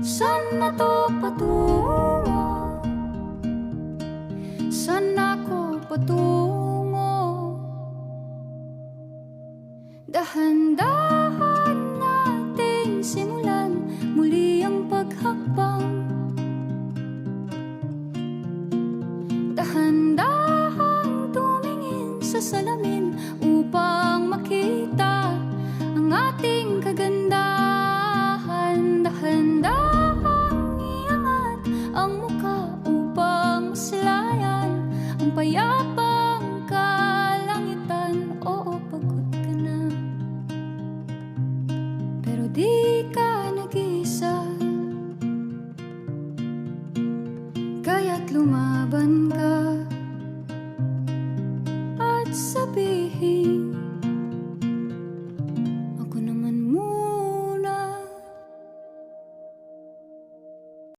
Saan na to patungo? Saan ako patungo? Dahan-dahan nating simulan muli ang paghakbang. Dahan-dahang tumingin sa salamin upang makita ang ating kagandahan. Dahan-dahang iangat ang mukha upang masilayan ang payapang kalangitan. Oo, pagod ka na, pero di ka nag-iisa, kaya't lumaban ka.